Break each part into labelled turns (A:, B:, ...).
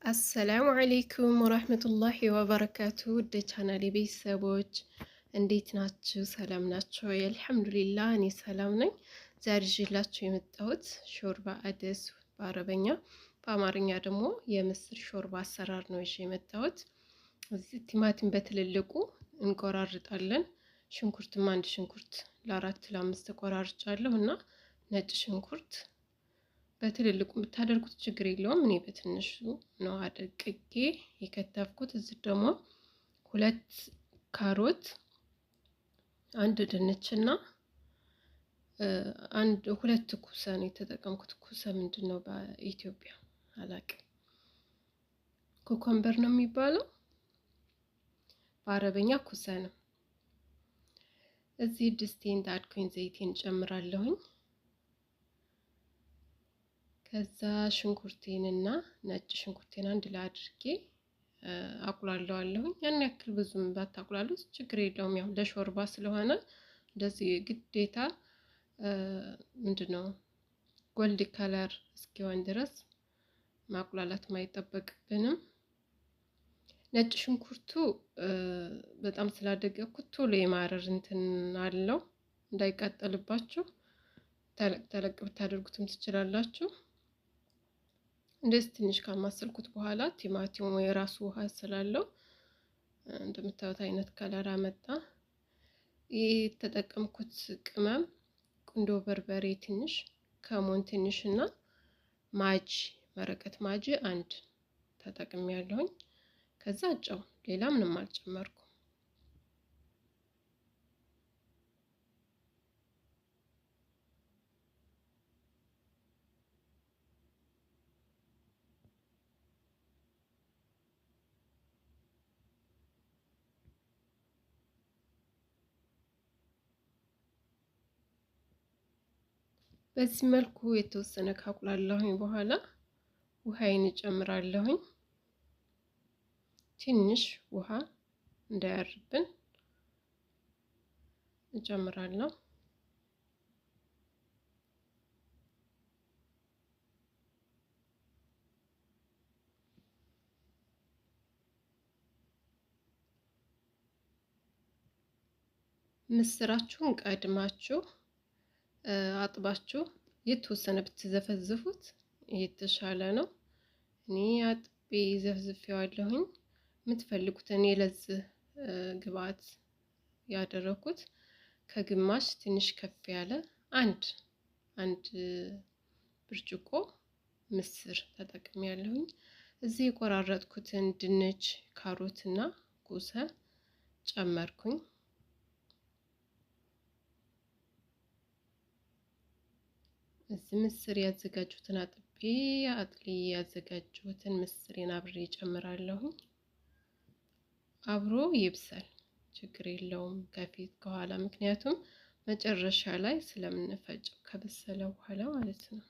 A: አሰላሙ አለይኩም ወራህመቱላሂ ወበረካቱ ውድ ቻናሌ ቤተሰቦች እንዴት ናችሁ? ሰላም ናችሁ? አልሐምዱሊላህ እኔ ሰላም ነኝ። ዛሬ ይዤላችሁ የመጣሁት ሾርባ አደስ በአረበኛ በአማርኛ ደግሞ የምስር ሾርባ አሰራር ነው ይዤ የመጣሁት። እዚህ ቲማቲም በትልልቁ እንቆራርጣለን። ሽንኩርትም አንድ ሽንኩርት ለአራት ለአምስት ተቆራርጫለሁ እና ነጭ ሽንኩርት በትልልቁ ብታደርጉት ችግር የለውም። እኔ በትንሹ ነው አድቅቄ የከተፍኩት። እዚህ ደግሞ ሁለት ካሮት፣ አንድ ድንችና ሁለት ኩሳ ነው የተጠቀምኩት። ኩሳ ምንድን ነው በኢትዮጵያ አላቅም። ኮኮምበር ነው የሚባለው፣ በአረበኛ ኩሳ ነው። እዚህ ድስቴን ጣድኩኝ፣ ዘይቴን ጨምራለሁኝ። ከዛ ሽንኩርቴንና ነጭ ሽንኩርቴን አንድ ላይ አድርጌ አቁላለዋለሁኝ። ያን ያክል ብዙም ባታቁላሉት ችግር የለውም። ያው ለሾርባ ስለሆነ እንደዚህ ግዴታ ምንድነው ጎልድ ከለር እስኪሆን ድረስ ማቁላላት ማይጠበቅብንም። ነጭ ሽንኩርቱ በጣም ስላደገኩት ቶሎ የማረር እንትን አለው። እንዳይቃጠልባችሁ ተለቅ ተለቅ ብታደርጉትም ትችላላችሁ። እንደዚህ ትንሽ ካማሰልኩት በኋላ ቲማቲሙ የራሱ ውሃ ስላለው እንደምታዩት አይነት ከለር አመጣ። ይህ የተጠቀምኩት ቅመም ቁንዶ በርበሬ ትንሽ፣ ከሞን ትንሽ እና ማጂ መረቀት ማጂ አንድ ተጠቅሜያለሁኝ። ከዛ ጨው፣ ሌላ ምንም አልጨመርኩም። በዚህ መልኩ የተወሰነ ካቁላለሁኝ በኋላ ውሃዬን እጨምራለሁኝ። ትንሽ ውሃ እንዳያርብን እጨምራለሁ። ምስራችሁን ቀድማችሁ አጥባችሁ የተወሰነ ብትዘፈዝፉት የተሻለ ነው። እኔ አጥቤ ዘፍዝፌዋለሁኝ። የምትፈልጉትን የለዚህ ግብአት ያደረኩት ከግማሽ ትንሽ ከፍ ያለ አንድ ብርጭቆ ምስር ተጠቅሜያለሁኝ። እዚህ የቆራረጥኩትን ድንች፣ ካሮት እና ኩሳ ጨመርኩኝ። እዚህ ምስር ያዘጋጁትን አጥልዬ ያዘጋጁትን ምስሬን አብሬ ጨምራለሁኝ። አብሮ ይብሰል፣ ችግር የለውም ከፊት ከኋላ፣ ምክንያቱም መጨረሻ ላይ ስለምንፈጨው ከበሰለ በኋላ ማለት ነው።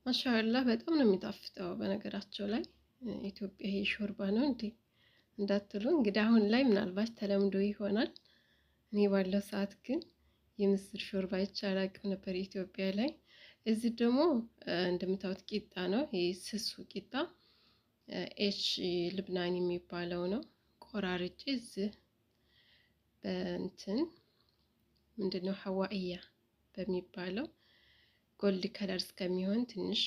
A: ማሻአላህ በጣም ነው የሚጣፍጠው። በነገራቸው ላይ ኢትዮጵያ ይሄ ሾርባ ነው እንዴ እንዳትሉ እንግዲህ አሁን ላይ ምናልባት ተለምዶ ይሆናል። እኔ ባለው ሰዓት ግን የምስር ሾርባ ይቻላል ነበር ኢትዮጵያ ላይ። እዚህ ደግሞ እንደምታዩት ቂጣ ነው። ይሄ ስሱ ቂጣ ኤች ልብናን የሚባለው ነው። ቆራርጬ እዚህ በእንትን ምንድነው ሐዋኢያ በሚባለው ጎልድ ከለር እስከሚሆን ትንሽ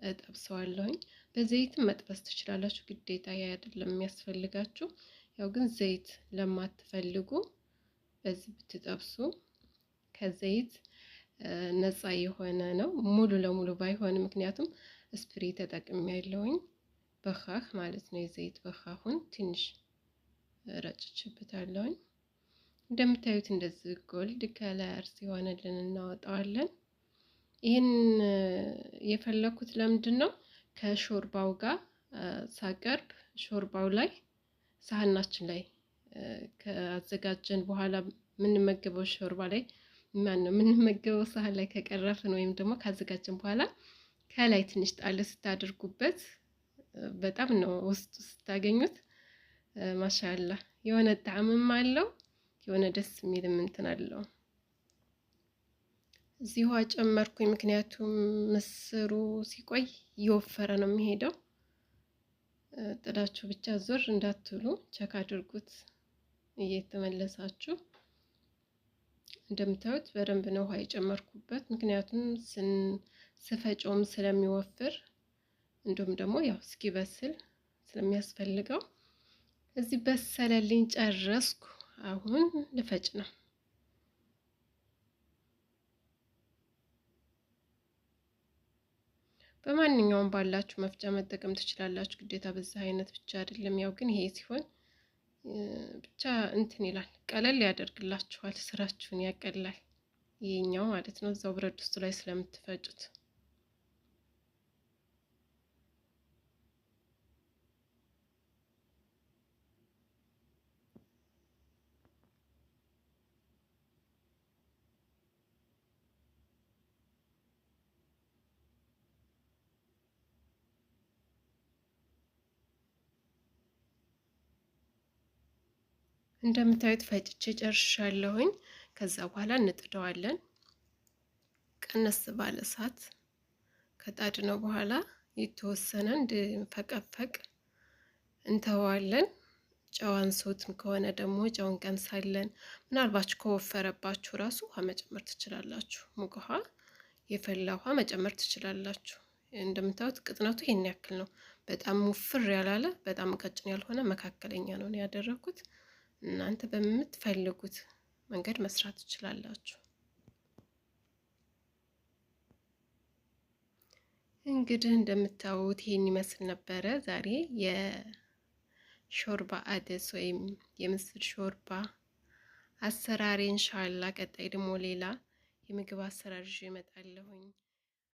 A: እጠብሰዋለሁኝ። በዘይትም መጥበስ ትችላላችሁ፣ ግዴታ ያ አይደለም የሚያስፈልጋችሁ። ያው ግን ዘይት ለማትፈልጉ በዚህ ብትጠብሱ ከዘይት ነፃ የሆነ ነው። ሙሉ ለሙሉ ባይሆን፣ ምክንያቱም ስፕሬ ተጠቅሜያለሁኝ፣ በኻህ ማለት ነው። የዘይት በኻሁን ትንሽ ረጭችበታለሁኝ። እንደምታዩት እንደዚህ ጎልድ ከለር ሲሆንልን እናወጣዋለን። ይህን የፈለኩት ለምንድን ነው? ከሾርባው ጋር ሳቀርብ ሾርባው ላይ ሳህናችን ላይ ካዘጋጀን በኋላ የምንመገበው ሾርባ ላይ የምንመገበው ሳህን ላይ ከቀረፍን ወይም ደግሞ ካዘጋጀን በኋላ ከላይ ትንሽ ጣል ስታደርጉበት በጣም ነው ውስጡ ስታገኙት ማሻአላህ የሆነ ጣዕምም አለው፣ የሆነ ደስ የሚልም እንትን አለው። እዚህ ውሃ ጨመርኩኝ፣ ምክንያቱም ምስሩ ሲቆይ እየወፈረ ነው የሚሄደው። ጥዳችሁ ብቻ ዞር እንዳትሉ ቸክ አድርጉት እየተመለሳችሁ። እንደምታዩት በደንብ ነው ውሃ የጨመርኩበት፣ ምክንያቱም ስፈጨውም ስለሚወፍር እንዲሁም ደግሞ ያው እስኪበስል ስለሚያስፈልገው። እዚህ በሰለልኝ፣ ጨረስኩ። አሁን ልፈጭ ነው። በማንኛውም ባላችሁ መፍጫ መጠቀም ትችላላችሁ። ግዴታ በዛ አይነት ብቻ አይደለም። ያው ግን ይሄ ሲሆን ብቻ እንትን ይላል፣ ቀለል ያደርግላችኋል፣ ስራችሁን ያቀላል። ይሄኛው ማለት ነው እዛው ብረት ድስቱ ላይ ስለምትፈጩት። እንደምታዩት ፈጭቼ ጨርሻለሁኝ። ከዛ በኋላ እንጥደዋለን። ቀነስ ባለ እሳት ከጣድነው በኋላ የተወሰነ እንድፈቀፈቅ እንተዋለን። ጨው አንሶትም ከሆነ ደግሞ ጨው እንቀንሳለን። ምናልባት ከወፈረባችሁ ራሱ ውሃ መጨመር ትችላላችሁ። ሙቅ ውሃ፣ የፈላ ውሃ መጨመር ትችላላችሁ። እንደምታዩት ቅጥነቱ ይሄን ያክል ነው። በጣም ውፍር ያላለ በጣም ቀጭን ያልሆነ መካከለኛ ነው ያደረኩት። እናንተ በምትፈልጉት መንገድ መስራት ትችላላችሁ። እንግዲህ እንደምታዩት ይሄን ይመስል ነበረ ዛሬ የሾርባ አደስ ወይም የምስር ሾርባ አሰራሪ። ኢንሻአላህ ቀጣይ ደግሞ ሌላ የምግብ አሰራር ይዤ እመጣለሁኝ።